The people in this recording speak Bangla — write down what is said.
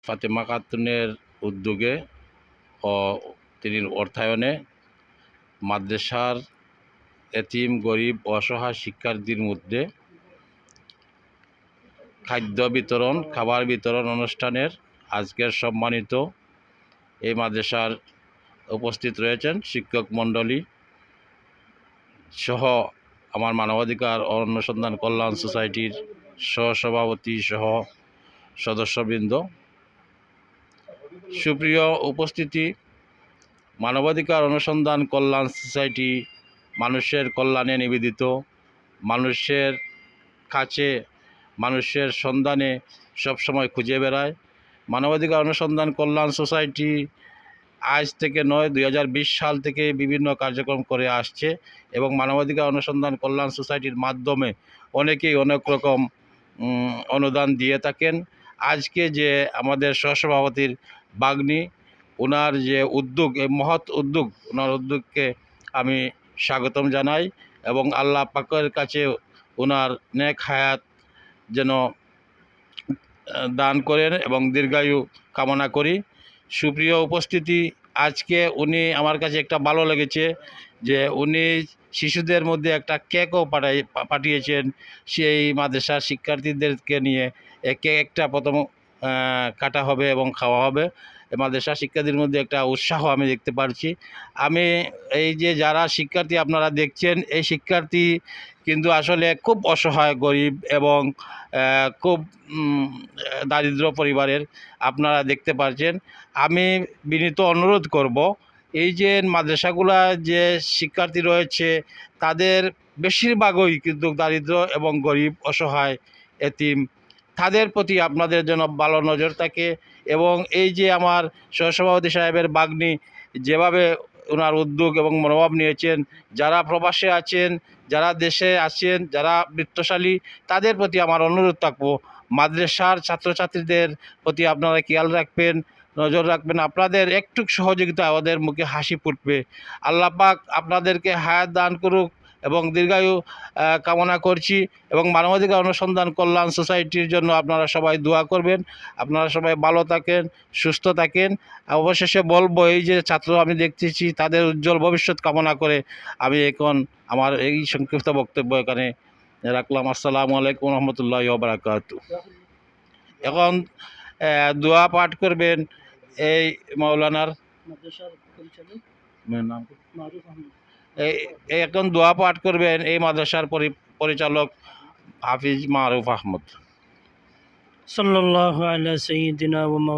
ফাতেমা খাতুনের উদ্যোগে ও তিনি অর্থায়নে মাদ্রাসার এতিম গরিব অসহায় শিক্ষার্থীর মধ্যে খাবার বিতরণ অনুষ্ঠানের আজকের সম্মানিত এই মাদ্রাসার উপস্থিত রয়েছেন শিক্ষক মণ্ডলী সহ আমার মানবাধিকার অনুসন্ধান কল্যাণ সোসাইটির সহসভাপতি সহ সদস্যবৃন্দ। সুপ্রিয় উপস্থিতি, মানবাধিকার অনুসন্ধান কল্যাণ সোসাইটি মানুষের কল্যাণে নিবেদিত, মানুষের কাছে মানুষের সন্ধানে সবসময় খুঁজে বেড়ায়। মানবাধিকার অনুসন্ধান কল্যাণ সোসাইটি আজ থেকে নয়, 2020 সাল থেকে বিভিন্ন কার্যক্রম করে আসছে এবং মানবাধিকার অনুসন্ধান কল্যাণ সোসাইটির মাধ্যমে অনেকেই অনেক রকম অনুদান দিয়ে থাকেন। আজকে যে আমাদের সহসভাপতির বাগ্নি, ওনার যে উদ্যোগ, এই মহৎ উদ্যোগ, ওনার উদ্যোগকে আমি স্বাগতম জানাই এবং আল্লাহ পাকের কাছে ওনার নেক হায়াত যেন দান করেন এবং দীর্ঘায়ু কামনা করি। সুপ্রিয় উপস্থিতি, আজকে উনি আমার কাছে একটা ভালো লেগেছে যে উনি শিশুদের মধ্যে একটা কেকও পাঠিয়েছেন সেই মাদ্রাসার শিক্ষার্থীদেরকে নিয়ে। কেকটা প্রথম কাটা হবে এবং খাওয়া হবে। মাদ্রাসা শিক্ষার্থীর মধ্যে একটা উৎসাহ আমি দেখতে পাচ্ছি। আমি এই যে যারা শিক্ষার্থী আপনারা দেখছেন, এই শিক্ষার্থী কিন্তু আসলে খুব অসহায়, গরিব এবং খুব দারিদ্র পরিবারের আপনারা দেখতে পাচ্ছেন। আমি বিনীত অনুরোধ করব, এই যে মাদ্রাসাগুলা যে শিক্ষার্থী রয়েছে তাদের বেশিরভাগই কিন্তু দারিদ্র এবং গরিব অসহায় এতিম, তাদের প্রতি আপনাদের যেন ভালো নজর থাকে এবং এই যে আমার সহসভাপতি সাহেবের বাগ্নি যেভাবে ওনার উদ্যোগ এবং মনোভাব নিয়েছেন, যারা প্রবাসে আছেন, যারা দেশে আছেন, যারা বৃত্তশালী, তাদের প্রতি আমার অনুরোধ থাকবো মাদ্রাসার ছাত্রছাত্রীদের প্রতি আপনারা খেয়াল রাখবেন, নজর রাখবেন। আপনাদের একটু সহযোগিতা আমাদের মুখে হাসি ফুটবে। আল্লাহ পাক আপনাদেরকে হায়াত দান করুক এবং দীর্ঘায়ু কামনা করছি এবং মানবাধিকার অনুসন্ধান কল্যাণ সোসাইটির জন্য আপনারা সবাই দোয়া করবেন। আপনারা সবাই ভালো থাকেন, সুস্থ থাকেন। অবশেষে বলবো, এই যে ছাত্র আমি দেখতেছি তাদের উজ্জ্বল ভবিষ্যৎ কামনা করে আমি এখন আমার এই সংক্ষিপ্ত বক্তব্য এখানে রাখলাম। আসসালামু আলাইকুম রহমতুল্লাহি ওয়া বারাকাতুহু। এখন দোয়া পাঠ করবেন এই মাওলানার নাম, এখন দোয়া পাঠ করবেন এই মাদ্রাসার পরিচালক হাফিজ মারুফ আহমদ। সাল্লাল্লাহু আলা সাইয়্যিদিনা ওয়া